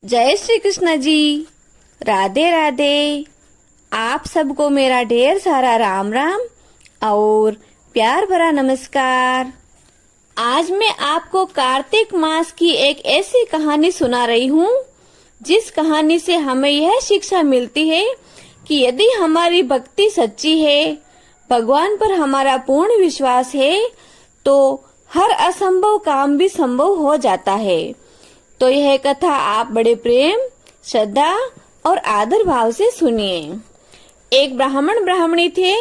जय श्री कृष्ण जी। राधे राधे। आप सबको मेरा ढेर सारा राम राम और प्यार भरा नमस्कार। आज मैं आपको कार्तिक मास की एक ऐसी कहानी सुना रही हूँ जिस कहानी से हमें यह शिक्षा मिलती है कि यदि हमारी भक्ति सच्ची है, भगवान पर हमारा पूर्ण विश्वास है, तो हर असंभव काम भी संभव हो जाता है। तो यह कथा आप बड़े प्रेम, श्रद्धा और आदर भाव से सुनिए। एक ब्राह्मण ब्राह्मणी थे।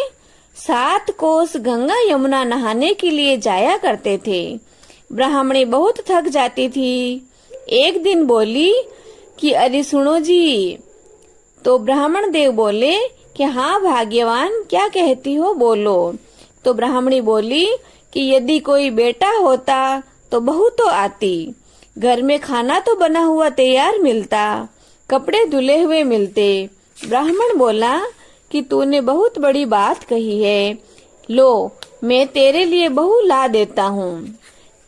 7 कोस गंगा यमुना नहाने के लिए जाया करते थे। ब्राह्मणी बहुत थक जाती थी। एक दिन बोली कि अरे सुनो जी। तो ब्राह्मण देव बोले कि हाँ भाग्यवान, क्या कहती हो, बोलो। तो ब्राह्मणी बोली कि यदि कोई बेटा होता तो बहू तो आती, घर में खाना तो बना हुआ तैयार मिलता, कपड़े धुले हुए मिलते। ब्राह्मण बोला कि तूने बहुत बड़ी बात कही है, लो मैं तेरे लिए बहू ला देता हूँ।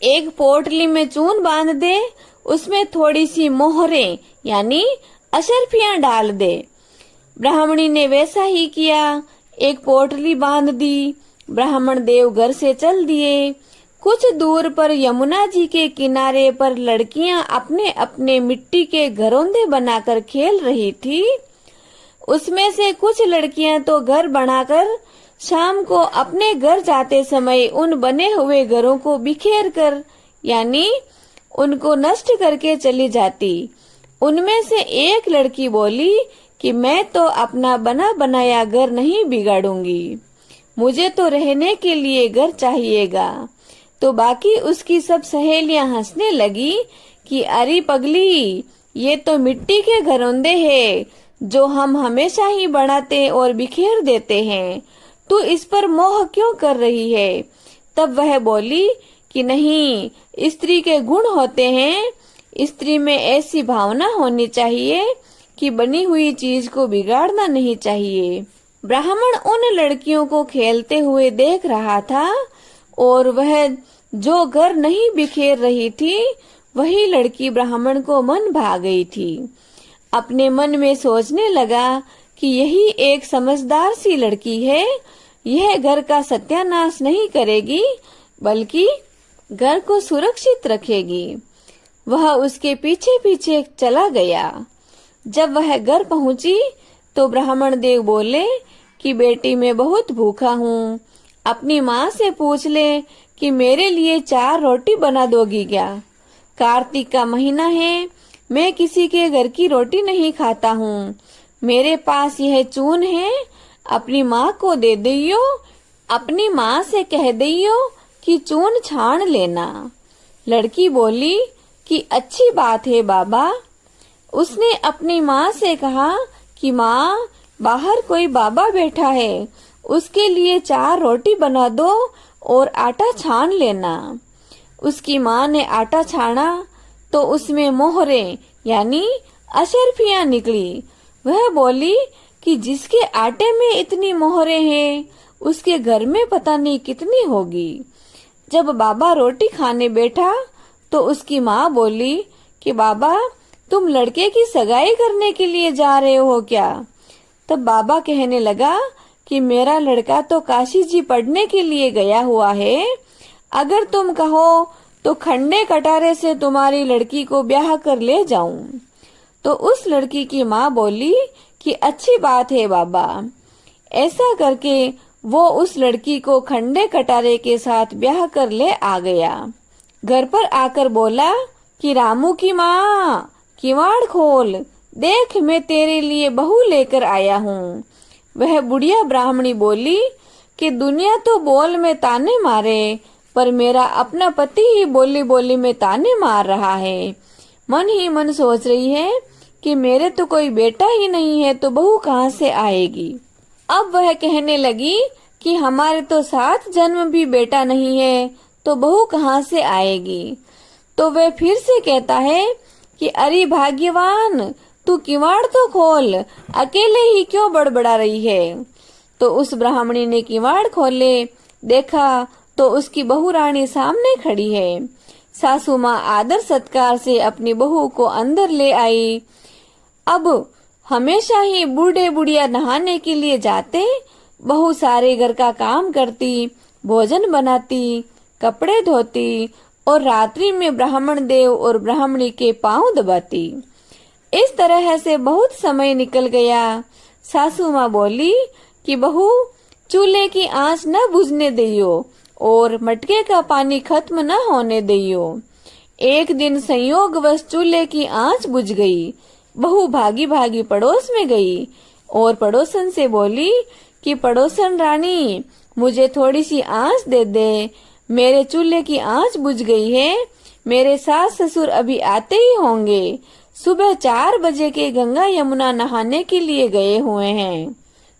एक पोटली में चून बांध दे, उसमें थोड़ी सी मोहरें यानी अशर्फियां डाल दे। ब्राह्मणी ने वैसा ही किया। एक पोटली बांध दी। ब्राह्मण देव घर से चल दिए। कुछ दूर पर यमुना जी के किनारे पर लड़कियां अपने अपने मिट्टी के घरौंदे बनाकर खेल रही थी। उसमें से कुछ लड़कियां तो घर बनाकर शाम को अपने घर जाते समय उन बने हुए घरों को बिखेर कर यानी उनको नष्ट करके चली जाती। उनमें से एक लड़की बोली कि मैं तो अपना बना बनाया घर नहीं बिगाड़ूंगी, मुझे तो रहने के लिए घर चाहिएगा। तो बाकी उसकी सब सहेलियां हंसने लगी कि अरे पगली, ये तो मिट्टी के घरौंदे हैं जो हम हमेशा ही बनाते और बिखेर देते हैं, तू इस पर मोह क्यों कर रही है। तब वह बोली कि नहीं, स्त्री के गुण होते हैं, स्त्री में ऐसी भावना होनी चाहिए कि बनी हुई चीज को बिगाड़ना नहीं चाहिए। ब्राह्मण उन लड़कियों को खेलते हुए देख रहा था और वह जो घर नहीं बिखेर रही थी वही लड़की ब्राह्मण को मन भा गई थी। अपने मन में सोचने लगा कि यही एक समझदार सी लड़की है, यह घर का सत्यानाश नहीं करेगी बल्कि घर को सुरक्षित रखेगी। वह उसके पीछे पीछे चला गया। जब वह घर पहुंची तो ब्राह्मण देव बोले कि बेटी मैं बहुत भूखा हूँ, अपनी माँ से पूछ ले कि मेरे लिए 4 रोटी बना दोगी क्या। कार्तिक का महीना है, मैं किसी के घर की रोटी नहीं खाता हूँ। मेरे पास यह चून है, अपनी माँ को दे दियो, अपनी माँ से कह दियो कि चून छान लेना। लड़की बोली कि अच्छी बात है बाबा। उसने अपनी माँ से कहा कि माँ, बाहर कोई बाबा बैठा है, उसके लिए 4 रोटी बना दो और आटा छान लेना। उसकी माँ ने आटा छाना तो उसमें मोहरें यानी अशर्फियां निकली। वह बोली कि जिसके आटे में इतनी मोहरें हैं उसके घर में पता नहीं कितनी होगी। जब बाबा रोटी खाने बैठा तो उसकी माँ बोली कि बाबा, तुम लड़के की सगाई करने के लिए जा रहे हो क्या। तब बाबा कहने लगा कि मेरा लड़का तो काशी जी पढ़ने के लिए गया हुआ है, अगर तुम कहो तो खंडे कटारे से तुम्हारी लड़की को ब्याह कर ले जाऊं। तो उस लड़की की माँ बोली कि अच्छी बात है बाबा। ऐसा करके वो उस लड़की को खंडे कटारे के साथ ब्याह कर ले आ गया। घर पर आकर बोला कि रामू की माँ, किवाड़ खोल, देख मैं तेरे लिए बहू लेकर आया हूँ। वह बुढ़िया ब्राह्मणी बोली कि दुनिया तो बोल में ताने मारे, पर मेरा अपना पति ही बोली बोली में ताने मार रहा है। मन ही मन सोच रही है कि मेरे तो कोई बेटा ही नहीं है तो बहू कहाँ से आएगी। अब वह कहने लगी कि हमारे तो 7 जन्म भी बेटा नहीं है तो बहू कहाँ से आएगी। तो वह फिर से कहता है कि अरे भाग्यवान, तू किवाड़ तो खोल, अकेले ही क्यों बड़बड़ा रही है। तो उस ब्राह्मणी ने किवाड़ खोले, देखा तो उसकी बहू रानी सामने खड़ी है। सासू माँ आदर सत्कार से अपनी बहू को अंदर ले आई। अब हमेशा ही बूढ़े बुढ़िया नहाने के लिए जाते। बहू सारे घर का काम करती, भोजन बनाती, कपड़े धोती और रात्रि में ब्राह्मण देव और ब्राह्मणी के पांव दबाती। इस तरह से बहुत समय निकल गया। सासू माँ बोली कि बहू, चूल्हे की आंच न बुझने दियो और मटके का पानी खत्म न होने दियो। एक दिन संयोगवश चूल्हे की आंच बुझ गई। बहू भागी भागी पड़ोस में गई और पड़ोसन से बोली कि पड़ोसन रानी, मुझे थोड़ी सी आंच दे दे, मेरे चूल्हे की आंच बुझ गई है। मेरे सास ससुर अभी आते ही होंगे। सुबह 4 बजे के गंगा यमुना नहाने के लिए गए हुए हैं।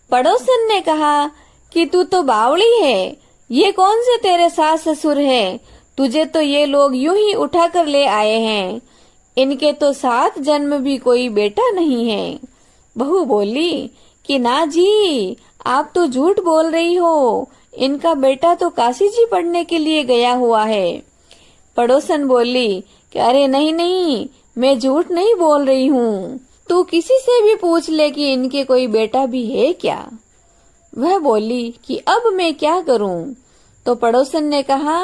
पड़ोसन ने कहा कि तू तो बावड़ी है, ये कौन से तेरे सास ससुर है? तुझे तो ये लोग यूं ही उठा कर ले आए हैं। इनके तो 7 जन्म भी कोई बेटा नहीं है। बहू बोली कि ना जी, आप तो झूठ बोल रही हो, इनका बेटा तो काशी जी पढ़ने के लिए गया हुआ है। पड़ोसन बोली कि अरे नहीं नहीं, मैं झूठ नहीं बोल रही हूँ, तू किसी से भी पूछ ले कि इनके कोई बेटा भी है क्या। वह बोली कि अब मैं क्या करूं? तो पड़ोसन ने कहा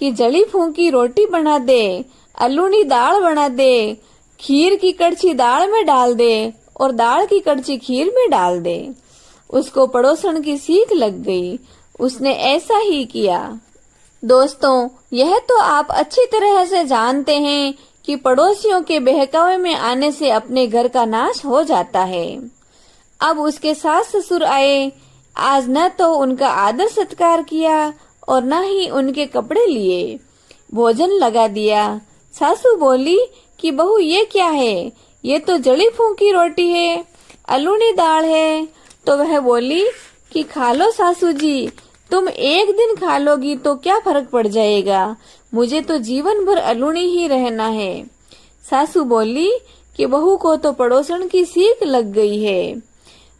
कि जली फूंकी रोटी बना दे, अलूनी दाल बना दे, खीर की कड़छी दाल में डाल दे और दाल की कड़छी खीर में डाल दे। उसको पड़ोसन की सीख लग गई। उसने ऐसा ही किया। दोस्तों, यह तो आप अच्छी तरह से जानते हैं कि पड़ोसियों के बहकावे में आने से अपने घर का नाश हो जाता है। अब उसके सास ससुर आए। आज न तो उनका आदर सत्कार किया और न ही उनके कपड़े लिए। भोजन लगा दिया। सासू बोली कि बहू, ये क्या है? ये तो जली फूंकी रोटी है, अलूनी दाल है। तो वह बोली कि खा लो सासू जी, तुम एक दिन खा लोगी तो क्या फर्क पड़ जाएगा, मुझे तो जीवन भर अलूनी ही रहना है। सासू बोली कि बहू को तो पड़ोसन की सीख लग गई है।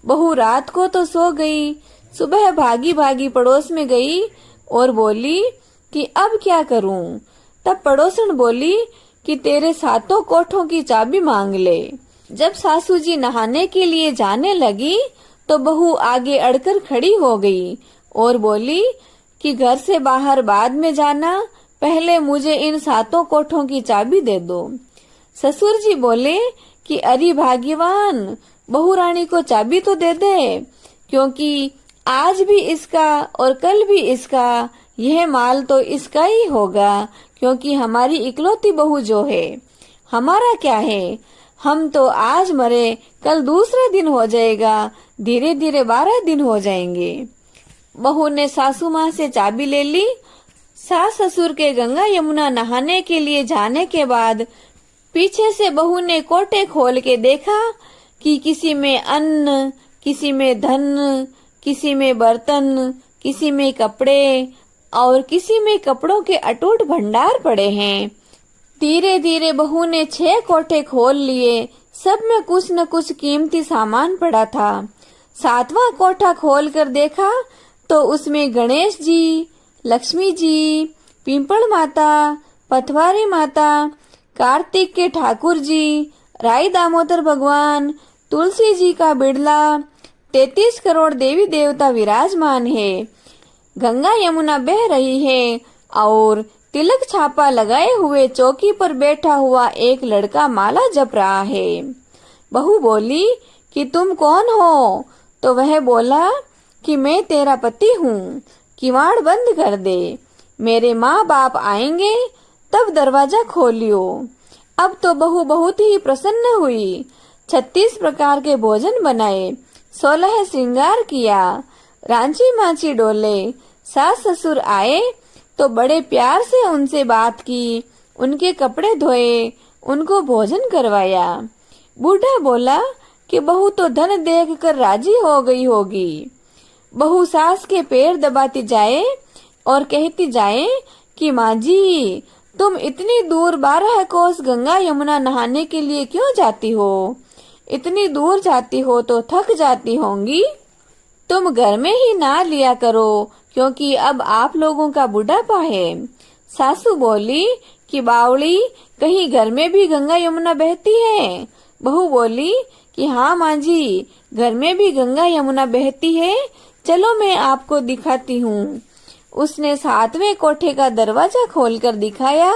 बहू रात को तो सो गई। सुबह भागी भागी पड़ोस में गई और बोली कि अब क्या करूं? तब पड़ोसन बोली कि तेरे 7 कोठों की चाबी मांग ले। जब सासू जी नहाने के लिए जाने लगी तो बहू आगे अड़कर खड़ी हो गई और बोली कि घर से बाहर बाद में जाना, पहले मुझे इन 7 कोठों की चाबी दे दो। ससुर जी बोले कि अरे भाग्यवान, बहू रानी को चाबी तो दे दे, क्योंकि आज भी इसका और कल भी इसका, यह माल तो इसका ही होगा, क्योंकि हमारी इकलौती बहू जो है। हमारा क्या है, हम तो आज मरे कल दूसरा दिन हो जाएगा, धीरे धीरे 12 दिन हो जाएंगे। बहू ने सासू माँ से चाबी ले ली। सास ससुर के गंगा यमुना नहाने के लिए जाने के बाद पीछे से बहू ने कोटे खोल के देखा कि किसी में अन्न, किसी में धन, किसी में बर्तन, किसी में कपड़े और किसी में कपड़ों के अटूट भंडार पड़े हैं। धीरे धीरे बहू ने 6 कोठे खोल लिए। सब में कुछ न कुछ कीमती सामान पड़ा था। 7वां कोठा खोल कर देखा तो उसमें गणेश जी, लक्ष्मी जी, पिंपल माता, पथवारी माता, कार्तिक के ठाकुर जी, राई दामोदर भगवान, तुलसी जी का बिड़ला, 33 करोड़ देवी देवता विराजमान है। गंगा यमुना बह रही है और तिलक छापा लगाए हुए चौकी पर बैठा हुआ एक लड़का माला जप रहा है। बहू बोली कि तुम कौन हो? तो वह बोला कि मैं तेरा पति हूँ, किवाड़ बंद कर दे, मेरे माँ बाप आएंगे तब दरवाजा खोलियो। अब तो बहू बहुत ही प्रसन्न हुई। 36 प्रकार के भोजन बनाए, 16 श्रृंगार किया, रांची माची डोले। सास ससुर आए तो बड़े प्यार से उनसे बात की, उनके कपड़े धोए, उनको भोजन करवाया। बूढ़ा बोला कि बहू तो धन देख कर राजी हो गई होगी। बहू सास के पैर दबाती जाए और कहती जाए कि माँ जी, तुम इतनी दूर 12 कोस गंगा यमुना नहाने के लिए क्यों जाती हो? इतनी दूर जाती हो तो थक जाती होंगी, तुम घर में ही ना लिया करो, क्योंकि अब आप लोगों का बुढ़ापा है। सासू बोली कि बावली, कहीं घर में भी गंगा यमुना बहती है? बहू बोली कि हाँ माँ जी, घर में भी गंगा यमुना बहती है, चलो मैं आपको दिखाती हूँ। उसने 7वें कोठे का दरवाजा खोलकर दिखाया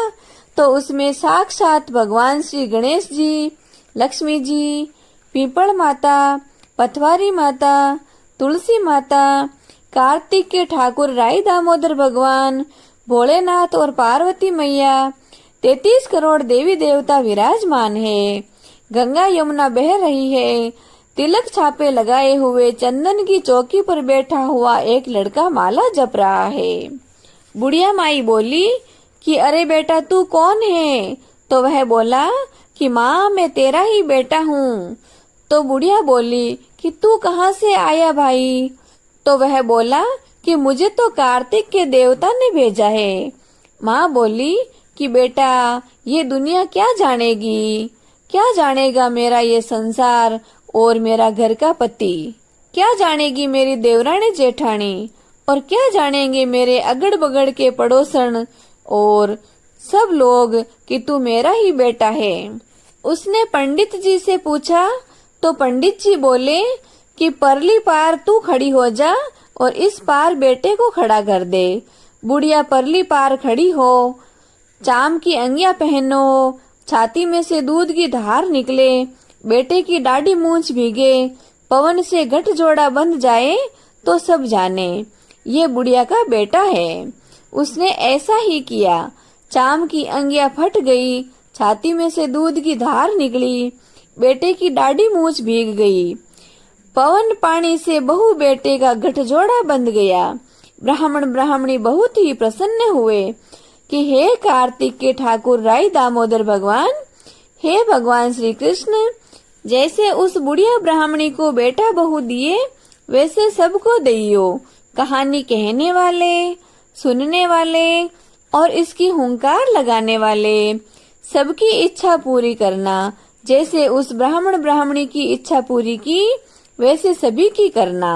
तो उसमें साक्षात भगवान श्री गणेश जी, लक्ष्मी जी, पीपल माता, पथवारी माता, तुलसी माता, कार्तिक के ठाकुर राई दामोदर भगवान, भोलेनाथ और पार्वती मैया, 33 करोड़ देवी देवता विराजमान है। गंगा यमुना बह रही है। तिलक छापे लगाए हुए चंदन की चौकी पर बैठा हुआ एक लड़का माला जप रहा है। बुढ़िया माई बोली कि अरे बेटा तू कौन है? तो वह बोला कि माँ मैं तेरा ही बेटा हूँ। तो बुढ़िया बोली कि तू कहाँ से आया भाई? तो वह बोला कि मुझे तो कार्तिक के देवता ने भेजा है। माँ बोली कि बेटा ये दुनिया क्या जानेगी, क्या जानेगा मेरा ये संसार और मेरा घर का पति, क्या जानेगी मेरी देवरानी जेठानी, और क्या जानेंगे मेरे अगड़ बगड़ के पड़ोसन और सब लोग कि तू मेरा ही बेटा है। उसने पंडित जी से पूछा तो पंडित जी बोले कि परली पार तू खड़ी हो जा और इस पार बेटे को खड़ा कर दे। बुढ़िया परली पार खड़ी हो, चाम की अंगियां पहनो, छाती में से दूध की धार निकले, बेटे की दाढ़ी मूंछ भीगे, पवन से गठ जोड़ा बंध जाए तो सब जाने ये बुढ़िया का बेटा है। उसने ऐसा ही किया। चाम की अंगियां फट गई, छाती में से दूध की धार निकली, बेटे की दाढ़ी मूंछ भीग गई, पवन पानी से बहू बेटे का गठजोड़ा बंध गया। ब्राह्मण ब्राह्मणी बहुत ही प्रसन्न हुए कि हे कार्तिक के ठाकुर राई दामोदर भगवान, हे भगवान श्री कृष्ण, जैसे उस बुढ़िया ब्राह्मणी को बेटा बहू दिए वैसे सबको दियो। कहानी कहने वाले, सुनने वाले और इसकी हुंकार लगाने वाले सबकी इच्छा पूरी करना। जैसे उस ब्राह्मण ब्राह्मणी की इच्छा पूरी की वैसे सभी की करना।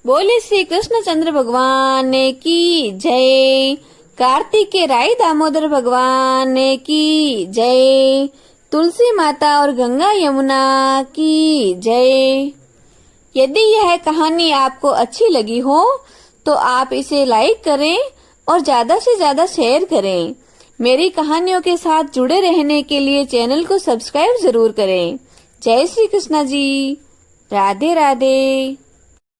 बोले श्री कृष्णचंद्र भगवान की जय। कार्तिक के राई दामोदर भगवान की जय। तुलसी माता और गंगा यमुना की जय। यदि यह कहानी आपको अच्छी लगी हो तो आप इसे लाइक करें और ज्यादा से ज्यादा शेयर करें। मेरी कहानियों के साथ जुड़े रहने के लिए चैनल को सब्सक्राइब जरूर करें। जय श्री कृष्णा जी। राधे राधे।